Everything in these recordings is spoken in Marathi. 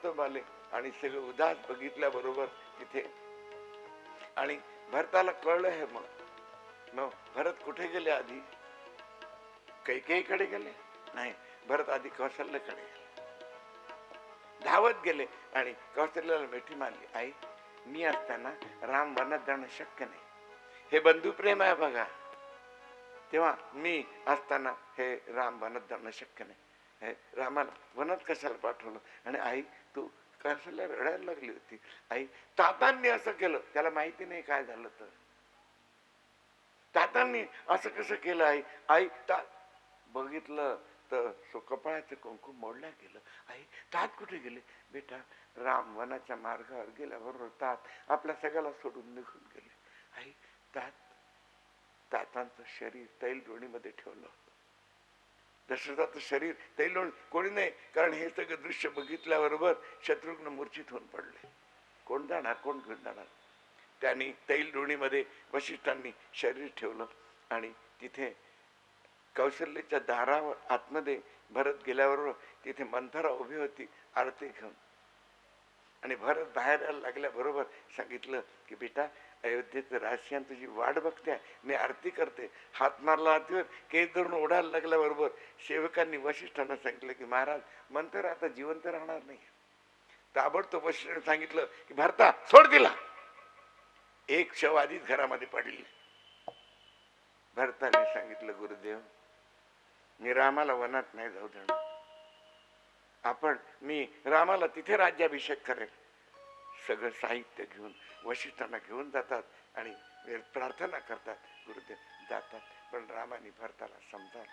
परतोब आले आणि सगळे उदास बघितल्याबरोबर तिथे, आणि भरताला कळलं हे. मग भरत कुठे गेले? आधी कैकेयीकडे गेले? नाही, भरत आधी कौशल्याकडे गेले. धावत गेले आणि कौशल्याला मिठी मारली. आई, मी असताना राम वनात जाणं शक्य नाही. हे बंधुप्रेम आहे बघा. तेव्हा मी असताना हे राम वनात जाणं शक्य नाही. हे रामाला वनात कशाला पाठवलं? आणि आई, तू कौशल्या रडायला लागली होती. आई, तातांनी असं केलं. त्याला माहिती नाही काय झालं तर. तातांनी असं कसं केलं? आई, आई बघितलं तर कपाळाचं कुंकू मोडल्या गेलं. आई, तात कुठे गेले? बेटा, राम वनाच्या मार्गावर गेल्याबरोबर तात आपल्या सगळ्याला सोडून निघून गेले. आई, तातांचं शरीर तैललोणीमध्ये ठेवलं होतं. दशरथाचं शरीर तैललोणी कोणी नाही, कारण हे सगळं दृश्य बघितल्याबरोबर शत्रुघ्न मूर्छित होऊन पडले. कोण जाणार? कोण घेऊन जाणार? त्यांनी तैललोणीमध्ये वशिष्ठांनी शरीर ठेवलं आणि तिथे कौशल्याच्या दारावर आतमध्ये भरत गेल्याबरोबर तिथे मंथरा उभी होती आरती घेऊन. आणि भरत बाहेर यायला लागल्याबरोबर सांगितलं की बेटा, अयोध्येचं राजसिंह तुझी वाट बघते, मी आरती करते. हात मारला आरतीवर, केस धरून ओढायला लागल्याबरोबर सेवकांनी वशिष्ठांना सांगितलं की महाराज, मंथरा आता जिवंत राहणार नाही. ताबडतोब वशिष्ठांनी सांगितलं की भरता, सोड दिला. एक शव आधीच घरामध्ये पडली. भरताने सांगितलं, गुरुदेव, मी रामाला वनात नाही जाऊ देणार. मी रामाला तिथे राज्याभिषेक करेल. सगळं साहित्य घेऊन वशिष्ठांना घेऊन जातात आणि प्रार्थना करतात. गुरुदेव जातात, पण रामाने भरताला समजावलं.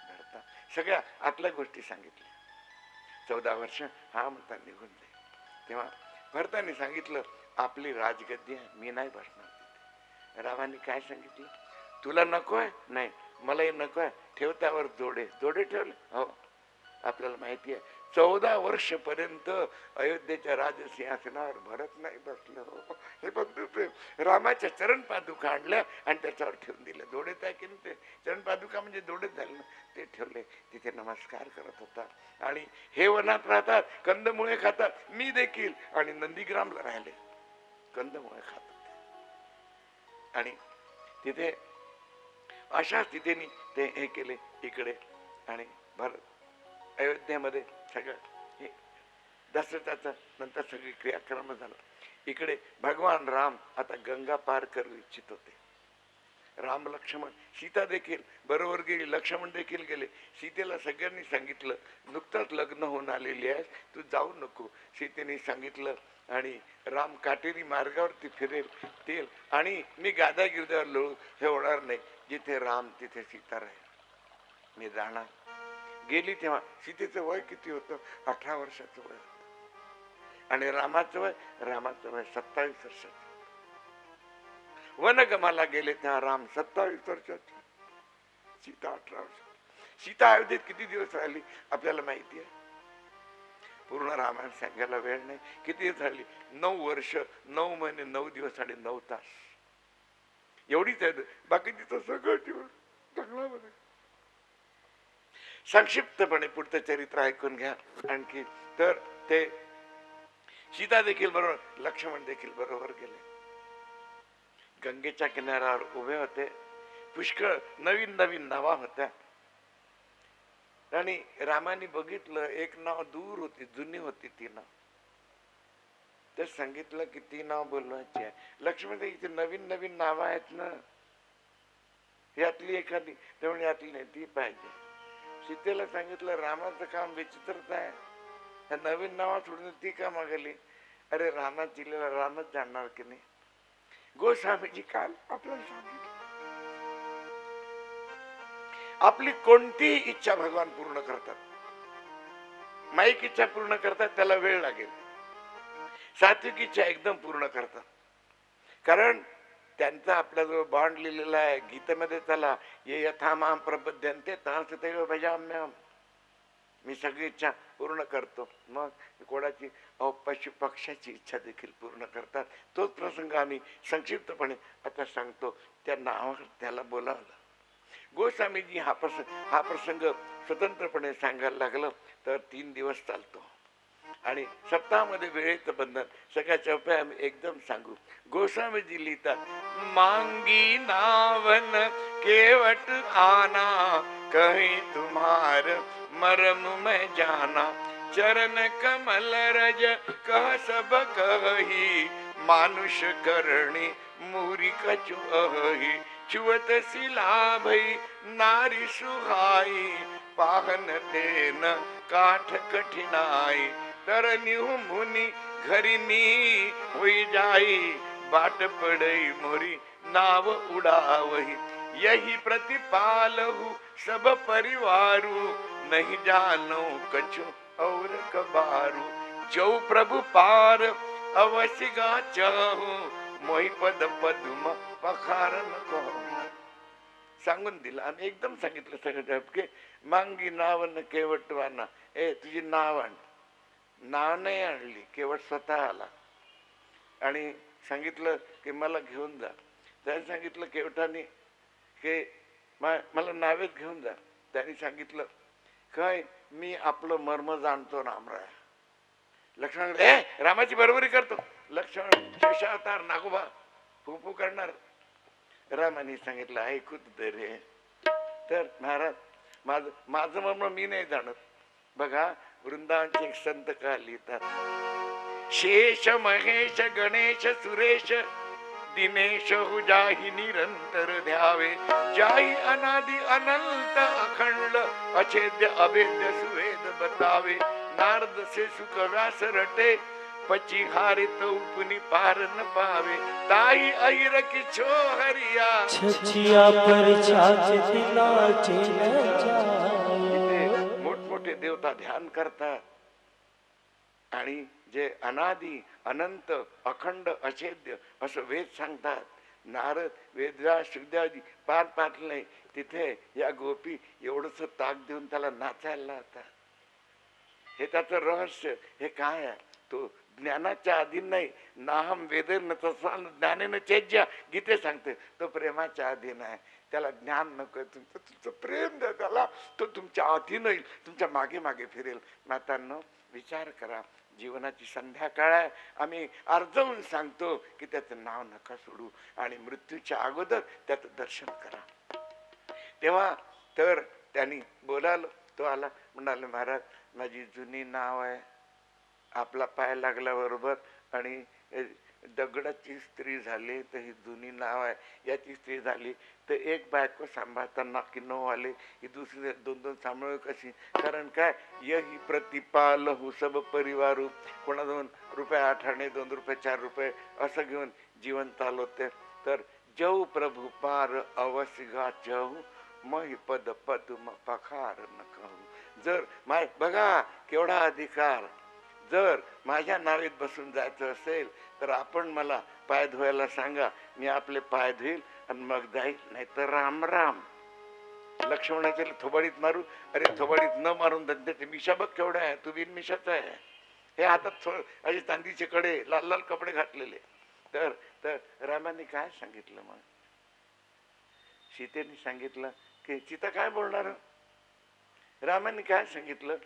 भरता सगळ्या आतल्या गोष्टी सांगितल्या. 14 वर्ष हा म्हणता निघून जाईल. तेव्हा भरताने सांगितलं, आपली राजगद्दी आहे, मी नाही बसणार तिथे. रामाने काय सांगितलं? तुला नकोय? नाही, मलाही नकोय. ठेव त्यावर जोडे. जोडे ठेवले? हो. आपल्याला माहिती आहे 14 वर्ष पर्यंत अयोध्येच्या राजसिंहासनावर भरत नाही बसलं. हो, हे बघतो. रामाच्या चरण पादुका आणल्या आणि त्याच्यावर ठेवून दिले. जोडेच आहे की नाही ते? चरण पादुका म्हणजे जोडेच झाले ना. ते ठेवले. तिथे नमस्कार करत होता. आणि हे वनात राहतात, कंदमुळे खातात. मी देखील आणि नंदीग्रामला राहिले, कंदमुळे खात होते. आणि तिथे अशा स्थितीने ते हे केले इकडे. आणि भरत अयोध्येमध्ये सगळं हे दशरथाचं नंतर सगळी क्रियाक्रम झालं. इकडे भगवान राम आता गंगा पार करू इच्छित होते. राम लक्ष्मण सीता देखील बरोबर गेली, लक्ष्मण देखील गेले. सीतेला सगळ्यांनी सांगितलं, नुकतंच लग्न होऊन आलेली आहे, तू जाऊ नको. सीतेने सांगितलं आणि राम काटेरी मार्गावरती फिरेल तेल आणि मी गादा गिरद्यावर लोळ हे होणार नाही. जिथे राम तिथे सीता राहील. मी जाणार. गेली तेव्हा सीतेचं वय किती होतं? 18 वर्षाचं वय होतं. आणि रामाचं वय 27 वर्षाचं. वनगमाला गेले तेव्हा राम 27 वर्षाचे, सीता 18 वर्षाची. सीता अयोध्येत किती दिवस राहिली आपल्याला माहिती आहे? पूर्ण रामायण सांगायला वेळ नाही. किती झाली? 9 वर्ष 9 महिने 9 दिवस आणि 9 तास एवढीच आहे. बाकी तिथं सगळं जीवन जंगलामध्ये. संक्षिप्तपणे पुढचं चरित्र ऐकून घ्या आणखी. तर ते सीता देखील बरोबर, लक्ष्मण देखील बरोबर गेले. गंगेच्या किनाऱ्यावर उभे होते. पुष्कळ नवीन नवीन नावा होत्या. आणि रामाने बघितलं, एक नाव दूर होती, जुनी होती ती नाव. तर सांगितलं की ती नाव बोलवायची आहे. लक्ष्मण, इथे नवीन नवीन नावं आहेत ना, यातली एखादी. त्यामुळे यातली नाही, ती पाहिजे. सीतेला सांगितलं, रामाचं काम विचित्रच आहे, ह्या नवीन नावा सोडून ती का मागली? अरे रानात जिल्ह्याला रानच जाणणार की नाही. गोस्वामीजी काल आपल्याला सांगितलं, आपली कोणतीही इच्छा भगवान पूर्ण करतात. माईक इच्छा पूर्ण करतात, त्याला वेळ लागेल. सात्विक इच्छा एकदम पूर्ण करतात. कारण त्यांचा आपल्याजवळ बॉन्ड लिहिलेला आहे गीतेमध्ये. चला, ये यथा माम प्रपद्यन्ते तथा तथैव भजाम्यहम्. मी सगळी इच्छा पूर्ण करतो. मग कोणाची पशु पक्ष्याची इच्छा देखील पूर्ण करतात. तोच प्रसंग आम्ही संक्षिप्तपणे आता सांगतो. त्या नावावर त्याला बोलावलं. गोस्वामीजी हा प्रसंग स्वतंत्रपणे सांगायला लागलं तर 3 दिवस चालतो. आणि सप्ताहामध्ये वेळेचं बंधन सगळ्या चौप्या आम्ही एकदम सांगू. गोस्वामीजी लिहितात, मांगी नावन केवट आना, कहीं तुम्हार मरम मैं जाना, चरण कमल रज कह सब कही, मानुष करणी मूरी कछु अहि, चुवत सिला भई नारी सुहाई, पाहन तेन काठ कठिनाई, तर निहू मुनी घरी नी होई जाई, बाट पडई मोरी नाव उडावही, यही प्रतिपालहु सब परिवारू, नहीं जानो कछु और कबारू, जो प्रभु पार अवश्य गा चाहू, मोहि पद पद्म पखारन कहू. सांगून दिलं आम्ही एकदम सांगितलं सगळं की मांगी नावन केवट वाना, ए तुझी नाव आण. नाव नाही आणली, केवट स्वतः आला आणि सांगितलं की मला घेऊन जा. त्याने सांगितलं केवटाने की मला नावेत घेऊन जा. त्याने सांगितलं काय, मी आपलं मर्म जाणतो रामराय. लक्ष्मण रामाची बरोबरी करतो. लक्ष्मण शेषावतार नागोबा फुफू करणार. रामाने सांगितलं ऐकूच दे रे. तर महाराज माझं मर्म मी नाही जाणत. बघा वृंदावनचे एक संत का लिहितात, शेष महेश गणेश सुरेश दिनेश हो जाही निरंतर ध्यावे, जाही अनादि अनंत अखंड अछेद्य अभेद्य सुवेद बतावे, नारद से सुख व्यास रटे पची हारित उपनी पार न पावे, ताई अहिर की छो हरिया छछिया पर छाछ नाचे न जाए. मोठमोठे देवता ध्यान करतात आणि जे अनादि अनंत अखंड अछेद्य असं वेद सांगतात. नारद वेदव्यास शुद्धादी पार पाडलं नाही. तिथे या गोपी एवढंच ताक देऊन त्याला नाचायला लावतात. हे त्याचं रहस्य. हे काय आहे? तो ज्ञानाच्या अधीन नाही. नाहम वेदेन तत्सम ज्ञानेन चेज्या गीते सांगते. तो प्रेमाच्या अधीन आहे. त्याला ज्ञान नको, तुमचं प्रेम द्या त्याला. तो तुमच्या अधीन येईल, तुमच्या मागे मागे फिरेल. मातांनो विचार करा. जीवनाची संध्याकाळ आहे. आम्ही अर्जवून सांगतो की त्याचं नाव नका सोडू आणि मृत्यूच्या अगोदर त्याचं दर्शन करा. तेव्हा तर त्यांनी बोलावलं. तो आला, म्हणाले महाराज माझी जुनी नाव आहे. आपला पाय लागल्याबरोबर आणि दगडाची स्त्री झाली तर ही जुनी नाव आहे. याची स्त्री झाली तर एक बायको सांभाळताना की नो आले, ही दुसरी दोन दोन सांभाळ कशी? कारण काय, यही प्रतिपाल हो सब परिवारू. कोणा 2 रुपये 8 आणे, 2 रुपये 4 रुपये असं घेऊन जीवन चालवते. तर जऊ प्रभू पार अवश्य गा जाऊ, मही पद पद्म पखार न कहू. जर माय बघा केवढा अधिकार. जर माझ्या नावेत बसून जायचं असेल तर आपण मला पाय धुवायला सांगा, मी आपले पाय धुईल आणि मग जाईल. नाही तर राम राम. लक्ष्मणाच्या थोबाडीत मारू. अरे थोबाडीत न मारून त्याचे मिशा बघ केवढा आहे. तू बिन मिशाचा आहे. हे हातात असे चांदीचे कडे, लाल लाल कपडे घातलेले. तर रामाने काय सांगितलं? मग सीतेने सांगितलं की सीता काय बोलणार? रामाने काय सांगितलं?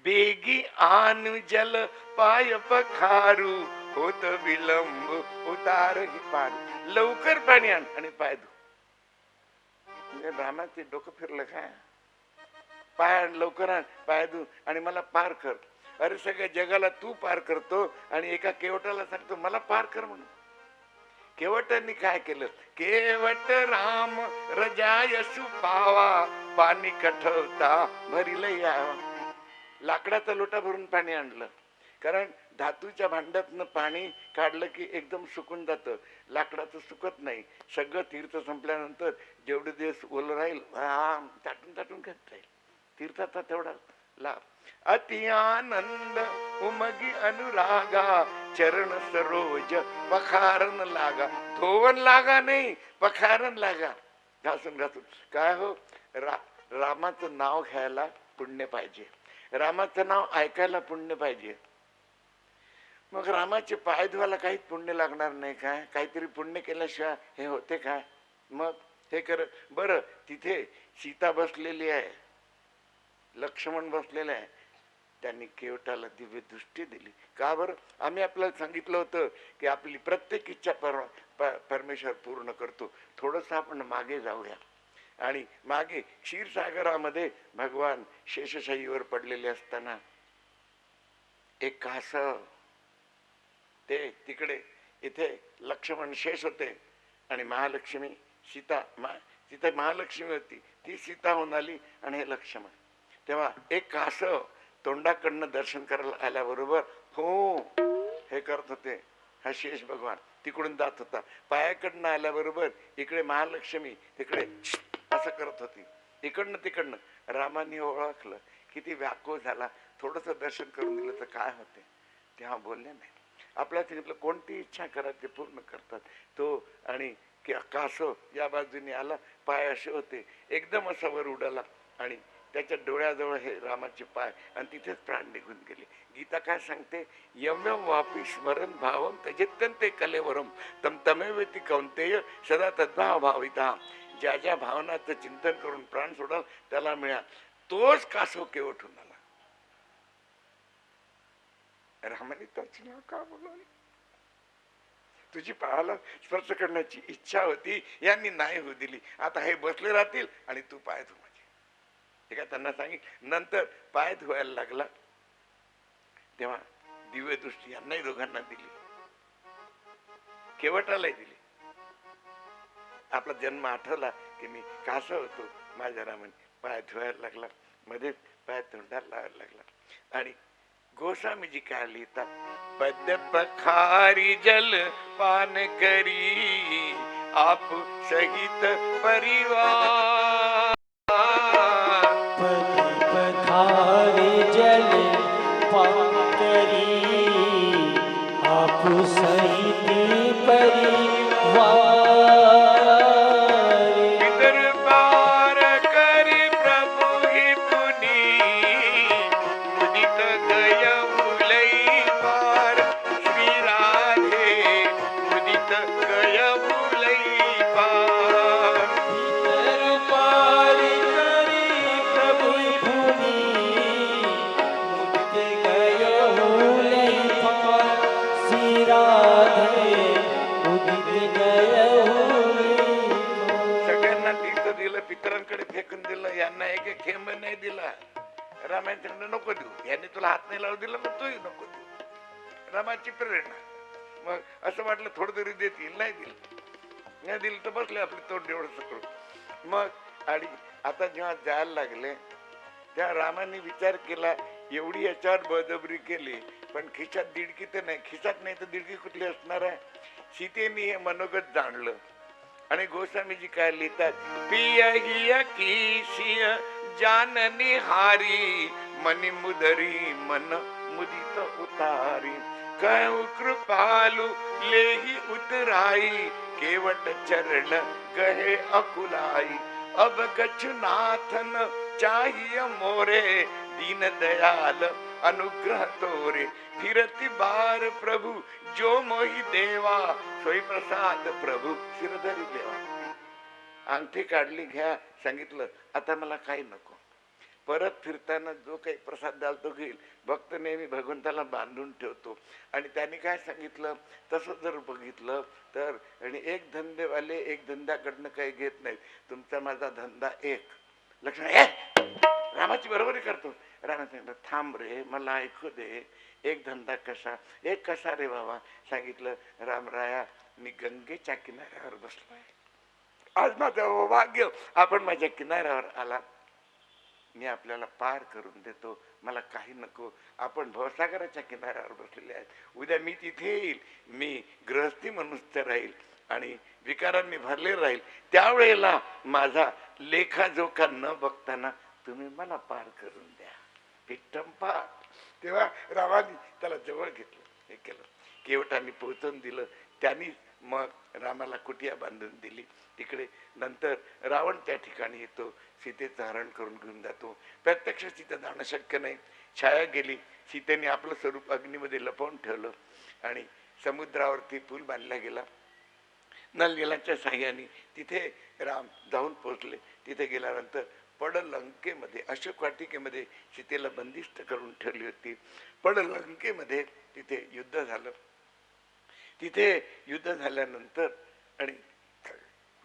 बेगी आनु जल पाय पखारू, होत विलंब उतार ही पाणी. लवकर पाणी आण आणि पाय धु. रामाचे डोकं फिरलं काय? पाय आण, लवकर आण, पाय धु आणि मला पार कर. अरे सगळ्या जगाला तू पार करतो आणि एका केवटाला सांगतो मला पार कर म्हणून. केवटांनी काय केलं? केवट राम रजाय सुपावा, पाणी कठवता भरील यावा. लाकडाचा लोटा भरून पाणी आणलं. कारण धातूच्या भांड्यातनं पाणी काढलं की एकदम सुकून जातं. लाकडाचं सुकत नाही. सगळं तीर्थ संपल्यानंतर जेवढे दिवस ओलं राहील चाटून चाटून घेत राहील. तीर्थाचा तेवढा लाभ. अति आनंद उमगी अनुरागा, चरण सरोज पखारन लागा. धोवन लागा नाही, पखारन लागा. घासून घासून. काय हो, रामाचं नाव घ्यायला पुण्य पाहिजे. रामाचं नाव ऐकायला पुण्य पाहिजे. मग रामाचे पाय धुवायला काहीच पुण्य लागणार नाही काय? काहीतरी पुण्य केल्याशिवाय हे होते काय? मग हे कर. बरं तिथे सीता बसलेली आहे, लक्ष्मण बसलेले आहे. त्यांनी केवटाला दिव्य दृष्टी दिली. का बरं? आम्ही आपल्याला सांगितलं होतं की आपली प्रत्येक इच्छा परमेश्वर पूर्ण करतो. थोडंसं आपण मागे जाऊया. आणि मागे क्षीरसागरामध्ये भगवान शेषशाहीवर पडलेले असताना एक कासव, ते तिकडे इथे लक्ष्मण शेष होते आणि महालक्ष्मी सीता, तिथे महालक्ष्मी होती, ती सीता होऊन आली आणि हे लक्ष्मण. तेव्हा एक कासव तोंडाकडनं दर्शन करायला आल्याबरोबर हो हे करत होते. हा शेष भगवान तिकडून जात होता. पायाकडनं आल्याबरोबर इकडे महालक्ष्मी तिकडे असं करत होती. इकडनं तिकडनं रामाने ओळखलं, किती व्याकुळ झाला. थोडंसं दर्शन करून दिलं तर काय होते. तेव्हा बोलले नाही. आपल्याला सांगितलं कोणती इच्छा करा ते पूर्ण करतात. तो आणि कासव या बाजूने आला, पाय असे होते, एकदम असा वर उडाला आणि त्याच्या डोळ्याजवळ हे रामाचे पाय आणि तिथेच प्राण निघून गेले. गीता काय सांगते? यम्यम वापी स्मरण भावम त्यजेत्यन्ते कलेवरम तम तमेवेति कौंतेय सदा तद्भाव भाविता. ज्या ज्या भावनाचं चिंतन करून प्राण सोडाल त्याला मिळा. तोच कासव केवट होऊन आला. रामाने त्याची नाव का बोलवली? तुझी पायाला स्पर्श करण्याची इच्छा होती, यांनी नाही होऊ दिली. आता हे बसले राहतील आणि तू पाय धु माझे. हे काय त्यांना सांगितलं. नंतर पाय धुवायला लागला तेव्हा दिव्य दृष्टी यांनाही दोघांना दिली, केवटालाही दिली. आपला जन्म आठवला की मी कासव होतो. माझ्या रामाने पाय धुवायला लागला, मध्येच पाय तोंडाला लावायला लागला. आणि गोस्वामीजी काय लिहितात? पद पखारी जल पान करी आप सहित परिवार. पद पखारी जल पान करी आप सहित परिवार. पितरांकडे फेकून दिलं, यांना एक थेंब नाही दिला. रामायण नको देऊ, यांनी तुला हात नाही लावू दिला मग तूही नको देऊ. रामाची प्रेरणा. मग असं वाटलं थोडं तरी देतील, नाही दिलं तर बसले आपले तोंड एवढं करून. मग आणि आता जेव्हा जायला लागले तेव्हा रामाने विचार केला, एवढी याच्यावर बळजबरी केली पण खिशात दिडकी तर नाही. खिशात नाही तर दिडकी कुठली असणार आहे. सीतेने हे मनोगत जाणलं. आणि गोस्वामीजी काय लिहितात? पिय किसिय जाननी हारी मनी मुदरी मन मुदित उतारी. कहूँ कृपालु लेही उतराई केवट चरण गहे अकुलाई. अब कछु नाथन चाहिए मोरे दीन दयाल अनुग्रह तोरे. फिरती बार प्रभु जो मोहि देवा सोई प्रसाद प्रभू शिरधरी देवा. अंगठी काढली, घ्या, सांगितलं आता मला काही नको. परत फिरताना जो काही प्रसाद द्याल तो घेईल. भक्त नेहमी भगवंताला बांधून ठेवतो. आणि त्यांनी काय सांगितलं तसं जर बघितलं तर, आणि एक धंदेवाले एक धंद्याकडनं काही घेत नाहीत. तुमचा माझा धंदा एक. लक्ष्मण रामाची बरोबरी करतो. रामा सांगितलं थांब रे, मला ऐकू दे. एक धंदा कसा? एक कसा रे बाबा? सांगितलं रामराया मी गंगेच्या किनाऱ्यावर बसलोय. आज माझं भाग्य आपण माझ्या किनाऱ्यावर आला. मी आपल्याला पार करून देतो, मला काही नको. आपण भवसागराच्या किनाऱ्यावर बसलेले आहेत. उद्या मी तिथे येईल. मी गृहस्थी मनुष्य राहील आणि विकारांनी भरले राहील. त्यावेळेला माझा लेखाजोखा न बघताना तुम्ही मला पार करून द्या. पिठ्ठम पार. तेव्हा रामाने त्याला जवळ घेतलं, हे केलं, केवटाने पोहोचून दिलं. त्यांनी मग रामाला कुटिया बांधून दिली. तिकडे नंतर रावण त्या ठिकाणी येतो, सीतेचं हरण करून घेऊन जातो. प्रत्यक्ष सीता जाणं शक्य नाही. छाया गेली. सीतेने आपलं स्वरूप अग्नीमध्ये लपवून ठेवलं आणि समुद्रावरती पूल बांधला गेला. नलजलाच्या साह्याने तिथे राम जाऊन पोहोचले. तिथे गेल्यानंतर पडलंकेमध्ये अशोक वाटिकेमध्ये सीतेला बंदिस्त करून ठेवली होती. पडलंकेमध्ये तिथे युद्ध झालं. तिथे युद्ध झाल्यानंतर आणि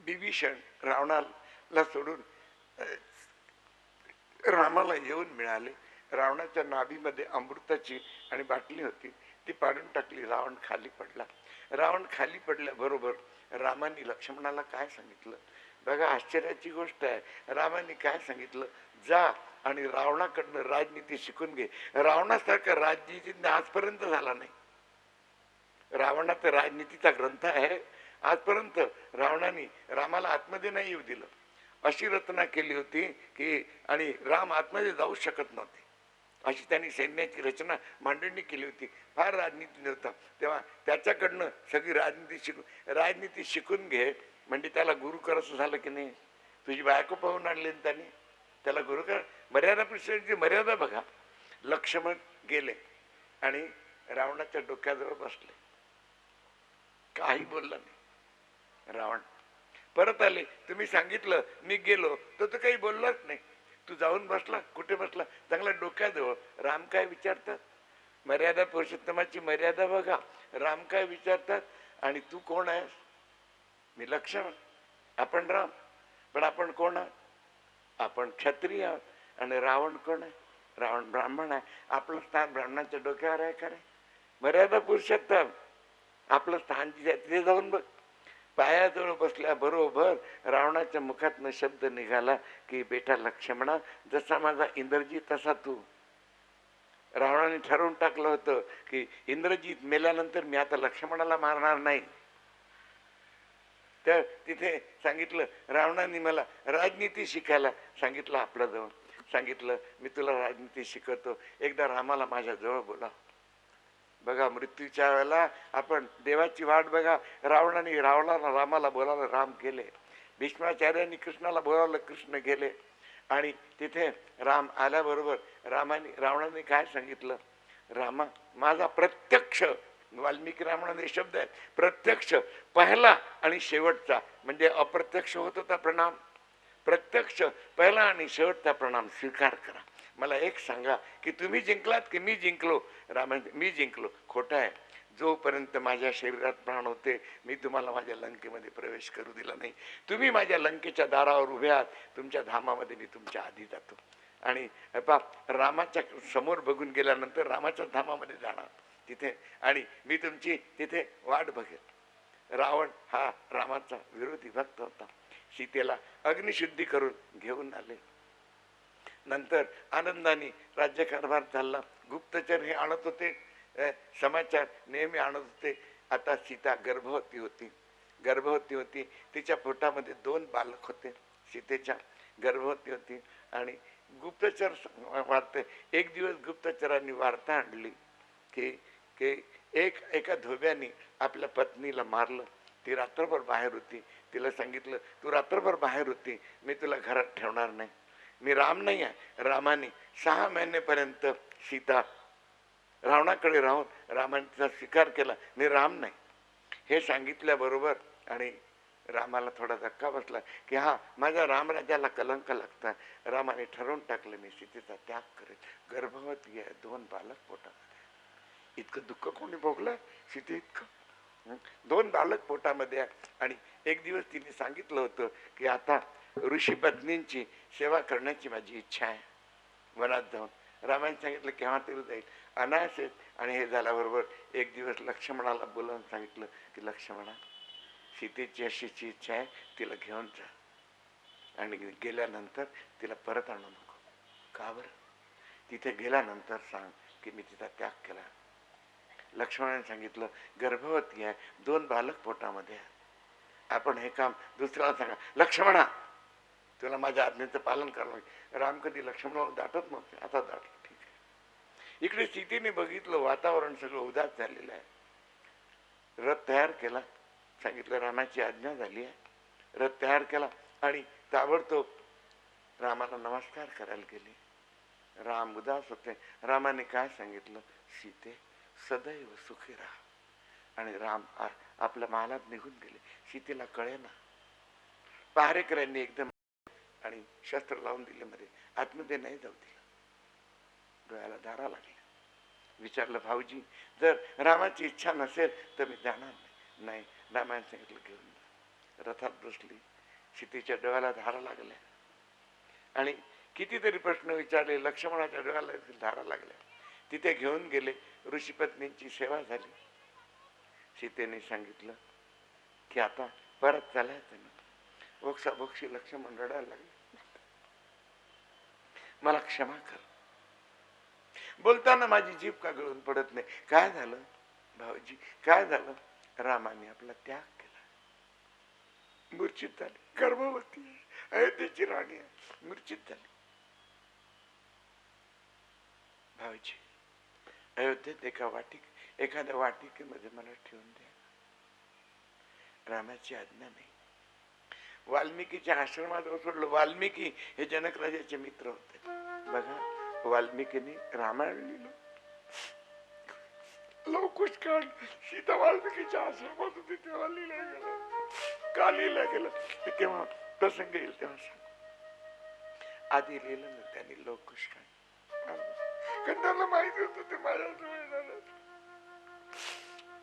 विभीषण रावणाला सोडून रामाला येऊन मिळाले. रावणाच्या नाभीमध्ये अमृताची आणि बाटली होती, ती पाडून टाकली. रावण खाली पडला. रावण खाली पडल्याबरोबर रामाने लक्ष्मणाला काय सांगितलं बघा, आश्चर्याची गोष्ट आहे. रामाने काय सांगितलं, जा आणि रावणाकडनं राजनीती शिकून घे. रावणासारखा राजनीती आजपर्यंत झाला नाही. रावणाचा राजनीतीचा ग्रंथ आहे. आजपर्यंत रावणाने रामाला आतमध्ये नाही येऊ दिलं. अशी रचना केली होती की आणि राम आतमध्ये जाऊ शकत नव्हते, अशी त्यांनी सैन्याची रचना मांडणी केली होती. फार राजनीती नव्हता तेव्हा. त्याच्याकडनं सगळी राजनीती शिकून घे म्हणजे त्याला गुरु करायचं झालं की नाही. तुझी बायको पाहून आणली त्यांनी, त्याला गुरु कर. मर्यादा पुरुषाची मर्यादा बघा. लक्ष्मण गेले आणि रावणाच्या डोक्याजवळ बसले, काही बोलला नाही. रावण परत आले. तुम्ही सांगितलं, मी गेलो तर तो काही बोललाच नाही. तू जाऊन बसला, कुठे बसला, चांगला डोक्याजवळ. राम काय विचारतात, मर्यादा पुरुषोत्तमाची मर्यादा बघा. राम काय विचारतात, आणि तू कोण आहेस. मी लक्ष्मण, आपण राम. पण आपण कोण आहात, आपण क्षत्रिय आहोत. आणि रावण कोण आहे, रावण ब्राह्मण आहे. आपलं स्थान ब्राह्मणाच्या डोक्यावर आहे का रे. मर्यादा पुरुषोत्तम आपलं स्थान तिथे जाऊन बघ. पायाजवळ बसल्याबरोबर रावणाच्या मुखातनं शब्द निघाला की बेटा लक्ष्मणा, जसा माझा इंद्रजीत तसा तू. रावणाने ठरवून टाकलं होतं की इंद्रजीत मेल्यानंतर मी आता लक्ष्मणाला मारणार नाही. तर तिथे सांगितलं, रावणाने मला राजनीती शिकायला सांगितलं. आपल्या जवळ सांगितलं, मी तुला राजनीती शिकवतो, एकदा रामाला माझ्या जवळ बोला. बघा, मृत्यूच्या वेळेला आपण देवाची वाट बघा. रावणाला रामाला बोलावलं, राम गेले. भीष्माचार्यांनी कृष्णाला बोलावलं, कृष्ण गेले. आणि तिथे राम आल्याबरोबर रावणाने काय सांगितलं, रामा माझा प्रत्यक्ष, वाल्मिकी रामाने शब्द आहे, प्रत्यक्ष पहिला आणि शेवटचा, म्हणजे अप्रत्यक्ष होत होता प्रणाम, प्रत्यक्ष पहिला आणि शेवटचा प्रणाम स्वीकार करा. मला एक सांगा की तुम्ही जिंकलात की मी जिंकलो. मी जिंकलो. खोटं आहे. जोपर्यंत माझ्या शरीरात प्राण होते मी तुम्हाला माझ्या लंकेमध्ये प्रवेश करू दिला नाही. तुम्ही माझ्या लंकेच्या दारावर उभे आहात, तुमच्या धामामध्ये मी तुमच्या आधी जातो. आणि रामाच्या समोर बघून गेल्यानंतर रामाच्या धामामध्ये जाणार तिथे, आणि मी तुमची तिथे वाट बघेल. रावण हा रामाचा विरोधी भक्त होता. सीतेला अग्निशुद्धी करून घेऊन आले. नंतर आनंदाने राज्यकारभार चालला. गुप्तचर हे आणत होते, समाचार नेहमी आणत होते. आता सीता गर्भवती होती. तिच्या पोटामध्ये 2 बालक होते. सीतेच्या गर्भवती होती. आणि गुप्तचर वार्ते, एक दिवस गुप्तचरांनी वार्ता आणली की एका धोब्याने आपल्या पत्नीला मारलं. ती रात्रभर बाहेर होती. तिला सांगितलं, तू रात्रभर बाहेर होती, मी तुला घरात ठेवणार नाही. मी राम नाही आहे. रामाने 6 महिनेपर्यंत सीता रावणाकडे राहून रामाने तिचा स्वीकार केला. मी राम नाही हे सांगितल्याबरोबर आणि रामाला थोडा धक्का बसला की हा माझ्या रामराज्याला कलंक लागता. रामाने ठरवून टाकलं, मी सीतेचा त्याग करेल. गर्भवती आहे, 2 बालक पोटामध्ये. इतकं दुःख कोणी भोगलं सीते इतकं. 2 बालक पोटामध्ये आहे. आणि एक दिवस तिने सांगितलं होतं की आता ऋषी पत्नींची सेवा करण्याची माझी इच्छा आहे, वनात जाऊन. रामाने सांगितलं केव्हा तरी जाईल, अनायास. आणि हे झाल्याबरोबर एक दिवस लक्ष्मणाला बोलावून सांगितलं की लक्ष्मणा, सीतेची अशीची इच्छा आहे, तिला घेऊन जा. आणि गेल्यानंतर तिला परत आणू नको. का बरं. तिथे गेल्यानंतर सांग की मी तिचा त्याग केला. लक्ष्मणाने सांगितलं, गर्भवती आहे, 2 बालक पोटामध्ये आहे, आपण हे काम दुसऱ्याला सांगा. लक्ष्मणा, तुला माझ्या आज्ञेचं पालन करावं. राम कधी लक्ष्मणाला दाटत नव्हते, आता दाटलं. ठीक आहे. इकडे सीतेने बघितलं, वातावरण सगळं उदास झालेलं आहे. रथ तयार केला. सांगितलं रामाची आज्ञा झाली आहे. रथ तयार केला आणि ताबडतोब रामाला नमस्कार करायला गेली. राम उदास होते. रामाने काय सांगितलं, सीते सदैव सुखी राहा. आणि राम आपल्या महालात निघून गेले. सीतेला कळेना. पहारेकऱ्यांनी एकदम आणि शस्त्र लावून दिले मध्ये, आतमध्ये नाही जाऊ दिलं. डोळ्याला धारा लागल्या. विचारलं, भाऊजी जर रामाची इच्छा नसेल तर मी जाणार नाही. नाही, रामाने सांगितलं घेऊन जा. रथात बसली. सीतेच्या डोळ्याला धारा लागल्या आणि कितीतरी प्रश्न विचारले. लक्ष्मणाच्या डोळ्याला धारा लागल्या. तिथे घेऊन गेले. ऋषीपत्नींची सेवा झाली. सीतेने सांगितलं की आता परत चालायचं ना. बोक्षाबोक्षी लक्ष्मण रडायला लागले, मला क्षमा कर. बोलताना माझी जीभ का गळून पडत नाही. काय झालं भाऊजी, काय झालं? रामाने आपला त्याग केला. मूर्छित झाली. गर्भवती आहे, अयोध्येची राणी आहे, मूर्छित झाली. भाऊजी अयोध्येत एखाद्या वाटिकेमध्ये मला ठेवून द्या. रामाची आज्ञा नाही. वाल्मिकीच्या आश्रमात सोडलं. वाल्मिकी हे जनक राजाचे मित्र होते. बघा, वाल्मिकीने रामायण लिहिलं. लवकुश कांड सीता वाल्मिकीच्या आश्रमात होती तेव्हा लिहिलं गेलं. का लिहिलं गेलं तेव्हा प्रसंग येईल तेव्हा सांग. आधी लिहिलं ना त्यांनी लवकुश कांड, कारण त्यांना माहिती होतं ते माझ्याजवळ येणार.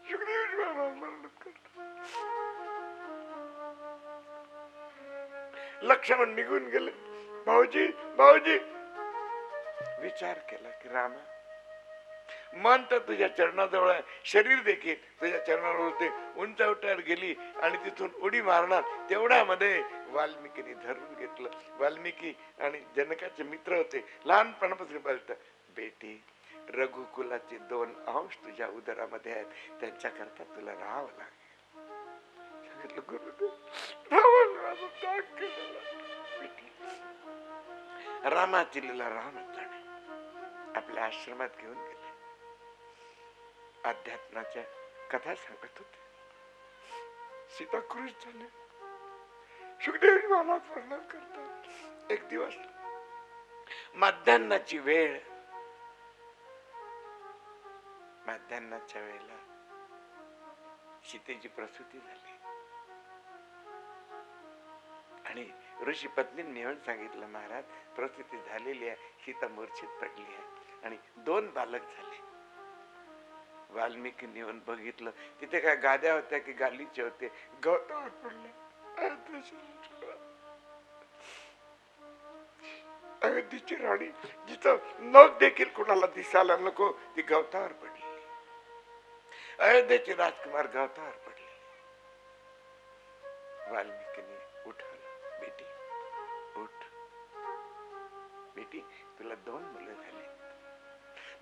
सुखदेव महाराज करतात. लक्ष्मण निघून गेले. भाऊजी भाऊजी विचार केला की रामा, मन तर तुझ्या चरणाजवळ आहे, शरीर देखील तुझ्या चरणावर होते. उंचावट्यावर गेली आणि तिथून उडी मारणार तेवढ्यामध्ये वाल्मिकीने धरून घेतलं. वाल्मिकी आणि जनकाचे मित्र होते, लहानपणापासून बोलतात, बेटी रघुकुलाचे 2 अंश तुझ्या उदरामध्ये आहेत, त्यांच्याकरता तुला राहावं लागेल. रामाची लीला रामच जाणे. आपल्या आश्रमात घेऊन गेले. अध्यात्माच्या कथा सांगत होते. सीता खुश झाले. सुखदेव महाराज वर्णन करतात. एक दिवस मध्यान्नाची वेळ, मध्यान्नाच्या वेळेला सीतेची प्रसूती झाली आणि ऋषी पत्नींनी येऊन सांगितलं, महाराज प्रसूती झालेली आहे, सीता मूर्छित पडली आहे आणि 2 बालक झाले. वाल्मिकींनी येऊन बघितलं, तिथे काय गाद्या होत्या की गालीचे होते, गवतावर पडले. अयोध्येची राणी, जिथं नख देखील कुणाला दिसायला नको, ती गवतावर पडली. अयोध्येचे राजकुमार गवतावर पडले. वाल्मिकीने उठवलं, बेटी उठ. बेटी तुला 2 मुलं झाली.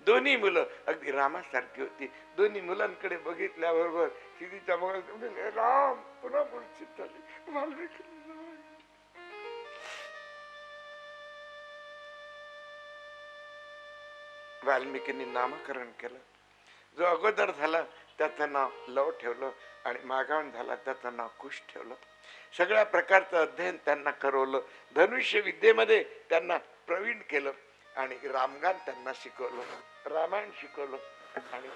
दोन्ही मुलं अगदी रामासारखी होती. दोन्ही मुलांकडे बघितल्याबरोबर सीतेच्या मनात राम पुन्हा मूर्छित झाली. वाल्मिकींनी नामकरण केलं. जो अगोदर झाला त्याचं नाव लव ठेवलं आणि मागावून झाला त्याचं नाव कुश ठेवलं. सगळ्या प्रकारचं अध्ययन त्यांना करवलं. धनुष्य विद्येमध्ये त्यांना प्रवीण केलं आणि रामगान त्यांना शिकवलं, रामायण शिकवलं आणि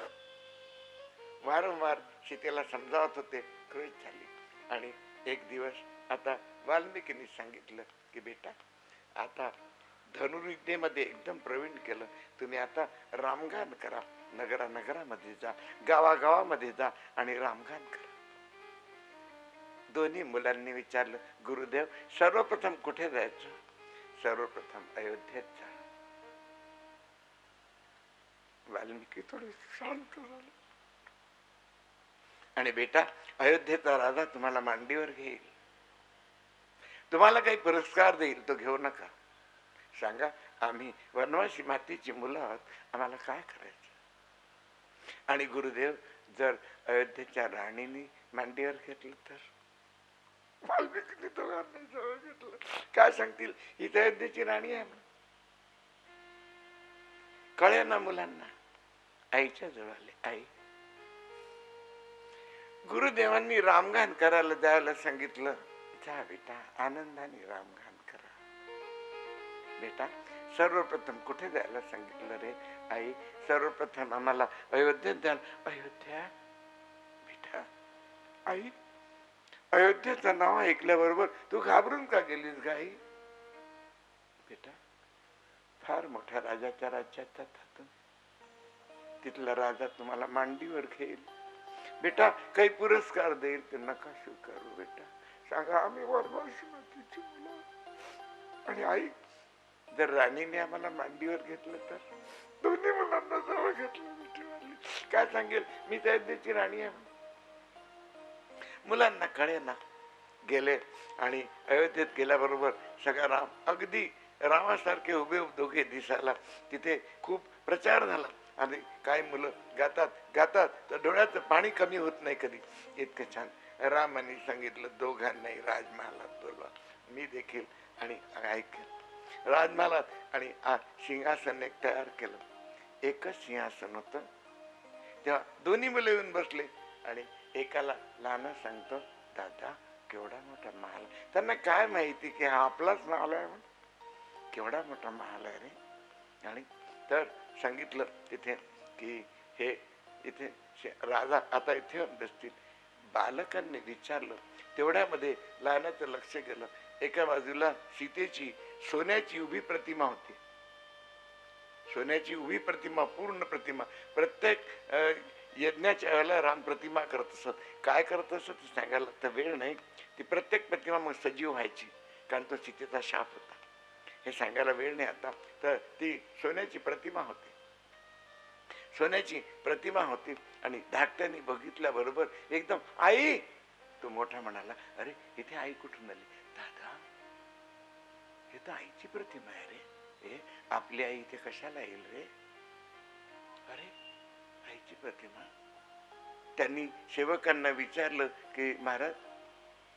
वारंवार सीतेला समजावत होते. खुश झाली. आणि एक दिवस आता वाल्मिकींनी सांगितलं की बेटा, आता धनुर्विद्येमध्ये एकदम प्रवीण केलं, तुम्ही आता रामगान करा. नगरामध्ये जा, गावागावामध्ये जा आणि रामगान करा. दोन्ही मुलांनी विचारलं, गुरुदेव सर्वप्रथम कुठे जायचं? सर्वप्रथम अयोध्येत जा. वाल्मिकी थोडे शांत झाले. आणि बेटा, अयोध्येचा राजा तुम्हाला मांडीवर घेईल, तुम्हाला काही पुरस्कार देईल, तो घेऊ नका. सांगा, आम्ही वनवासी मातीची मुलं आहोत, आम्हाला काय करायचं? आणि गुरुदेव, जर अयोध्येच्या राणीने मांडीवर घेतलं तर? वाल्मिकीने दोघांना जवळ घेतलं. काय सांगतील? ही तर अयोध्येची राणी आहे. कळे ना मुलांना. आईच्या जवळ आले. आई, गुरुदेवांनी रामगान करायला जायला सांगितलं. जा बेटा, आनंदाने रामगान करा. बेटा, सर्वप्रथम कुठे जायला सांगितलं रे? आई, सर्वप्रथम आम्हाला अयोध्येत द्याल. अयोध्या? बेटा, आई, अयोध्येचं नाव ऐकल्याबरोबर तू घाबरून का गेलीस गाई? बेटा, फार मोठ्या राजाच्या राज्यात जातात, तिथला राजा तुम्हाला मांडीवर घेईल बेटा, काही पुरस्कार देईल, ते नका स्वीकारू बेटा. सांगा आम्ही वनवासी मातीची मुलं. आणि आई, जर राणीने आम्हाला मांडीवर घेतलं तर? दोन्ही मुलांना जवळ घेतलं. काय सांगेल मी त्या अयोध्येची राणी आहे. मुलांना कळे ना. गेले आणि अयोध्येत गेल्याबरोबर सगळा राम अगदी रामासारखे उभे दोघे दिसायला. तिथे खूप प्रचार झाला आणि काय मुलं गातात गातात तर डोळ्याचं पाणी कमी होत नाही कधी, इतकं छान. रामाने सांगितलं दोघांनाही राजमहालात बोलवा. मी देखील आणि ऐकेल राजमहालात. आणि सिंहासन एक तयार केलं. एकच सिंहासन होतं. तेव्हा दोन्ही मुलं येऊन बसले आणि एकाला लहान सांगतो, दादा केवढा मोठा महाल. त्यांना काय माहिती की हा आपलाच महाल आहे म्हणून. केवढा मोठा महाल आहे रे. आणि तर सांगितलं तिथे की हे इथे राजा आता इथे बसतील. बालकांनी विचारलं. तेवढ्यामध्ये लहानाचं लक्ष गेलं. एका बाजूला सीतेची सोन्याची उभी प्रतिमा होती. सोन्याची उभी प्रतिमा, पूर्ण प्रतिमा. प्रत्येक यज्ञाच्या वेळेला राम प्रतिमा करत असत. काय करत असत ते सांगायला तर वेळ नाही. ती प्रत्येक प्रतिमा मग सजीव व्हायची, कारण तो सीतेचा शाप होता. हे सांगायला वेळ नाही आता. तर ती सोन्याची प्रतिमा होती. सोन्याची प्रतिमा होती आणि धाकट्याने बघितल्याबरोबर एकदम आई, तो मोठा म्हणाला, अरे इथे आई कुठून आली? दादा, हे तर आईची प्रतिमा आहे रे. आपली आई इथे कशाला येईल रे? अरे आईची प्रतिमा. त्यांनी सेवकांना विचारलं की महाराज,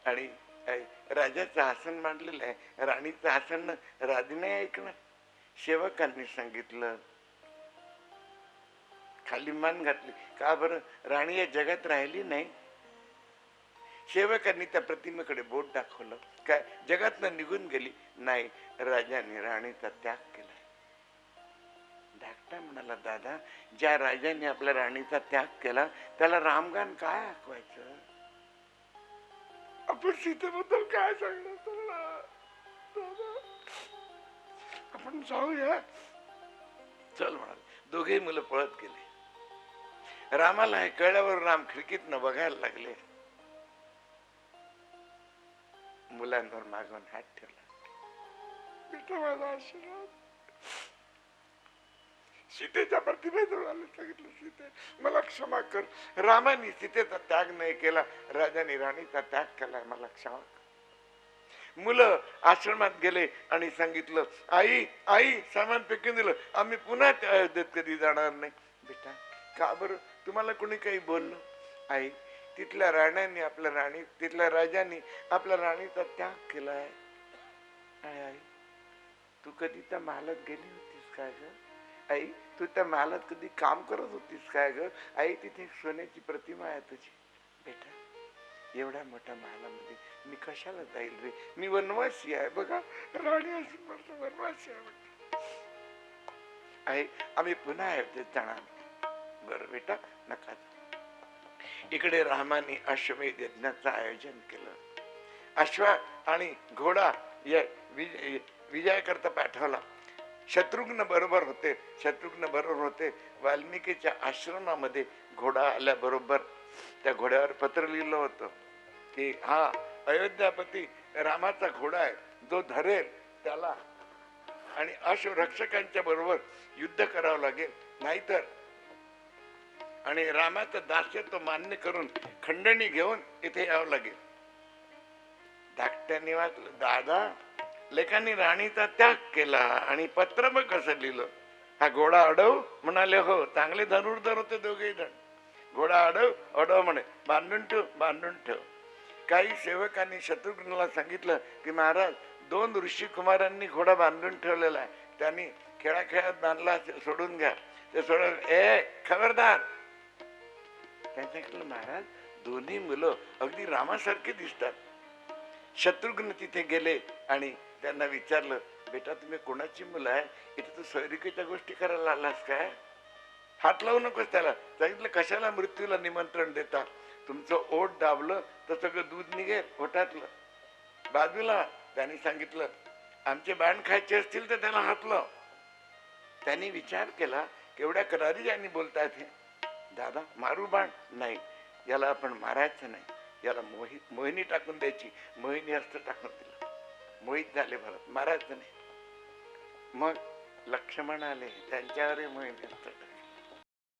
आणि राजाचं आसन मांडलेलं आहे, राणीचं आसन राज नाही ऐकणार. सेवकांनी सांगितलं, खाली मान घातली. का बरं? राणी या जगात राहिली नाही. सेवकांनी त्या प्रतिमेकडे बोट दाखवलं. काय जगातनं निघून गेली? नाही, राजाने राणीचा त्याग केला. धाकटा म्हणाला, दादा ज्या राजाने आपल्या राणीचा त्याग केला त्याला रामगान काय ऐकवायचं? आपण सीतेबद्दल काय सांगणार? आपण जाऊया. चल म्हणाल. दोघेही मुलं पळत गेले. रामाला हे कळल्यावर राम खिडकीतनं बघायला लागले. मुलांवर मागून हात ठेवला. बेटा माझा आशीर्वाद. सीतेच्या प्रतिमेजवळ आले. सांगितलं, सीते मला क्षमा कर. रामाने सीतेचा त्याग नाही केला, राजाने राणीचा त्याग केला, मला क्षमा कर. मुलं आश्रमात गेले आणि सांगितलं, आई आई सामान फेकून दिलं, आम्ही पुन्हा त्या अयोध्येत कधी जाणार नाही. बेटा का बरं? तुम्हाला कोणी काही बोललं? आई, तिथल्या राण्यांनी आपल्या राणी, तिथल्या राजांनी आपल्या राणीचा त्याग केलाय. आई, तू कधी त्या महालात गेली होतीस काय ग? आई, तू त्या महालात कधी काम करत होतीस काय ग? आई, तिथे सोन्याची प्रतिमा आहे तुझी. बेटा, एवढ्या मोठ्या महालामध्ये मी कशाला जाईल रे? मी वनवासी आहे. बघा, राणी असून म्हटलं वनवासी आहे. आई, आम्ही पुन्हा अयोध्येत जाणार. बरं बेटा, नका. इकडे रामाने अश्वमेध यज्ञाचं आयोजन केलं. अश्वा आणि घोडा या विजय करता पाठवला. शत्रुघ्न बरोबर होते. वाल्मिकीच्या आश्रमामध्ये घोडा आल्याबरोबर त्या घोड्यावर पत्र लिहिलं होतं की हा अयोध्यापती रामाचा घोडा आहे, जो धरेल त्याला आणि अश्वरक्षकांच्या बरोबर युद्ध करावं लागेल, नाहीतर आणि रामाचं दास्यत्व मान्य करून खंडणी घेऊन इथे यावं लागेल. धाकट्याने वाचलं, दादा लेखांनी राणीचा त्याग केला आणि पत्र मग कसं लिहिलं? हा घोडा अडव? म्हणाले हो. चांगले धनुर्धर होते दोघेही जण. घोडा अडव अडव म्हणे, बांधून ठेव. काही सेवकांनी शत्रुघ्नाला सांगितलं की महाराज, 2 ऋषी कुमारांनी घोडा बांधून ठेवलेला आहे, त्यांनी खेळाखेळात बांधला, सोडून घ्या. ते सोडून, खबरदार. त्यांच्याकडलं, महाराज दोन्ही मुलं अगदी रामासारखे दिसतात. शत्रुघ्न तिथे गेले आणि त्यांना विचारलं, बेटा तुम्ही कोणाची मुलं आहे? इथे तू सैरिकेच्या गोष्टी करायला आलास काय? हात लावू नकोस त्याला. सांगितलं, कशाला मृत्यूला निमंत्रण देता? तुमचं ओठ दाबलं तर सगळं दूध निघेल ओठातलं. बाजूला. त्यांनी सांगितलं, आमचे बाण खायचे असतील तर त्याला हात लाव. त्यांनी विचार केला, केवढ्या करारी यांनी बोलतायत हे. दादा मारू बाण? नाही, याला आपण मारायचं नाही, याला मोहिनी टाकून द्यायची. मोहिनी अस्त्र टाकून दिला, मोहित झाले भरत, मारायचं नाही. मग लक्ष्मण आले, त्यांच्यावर मोहिनी अस्त्र टाकले.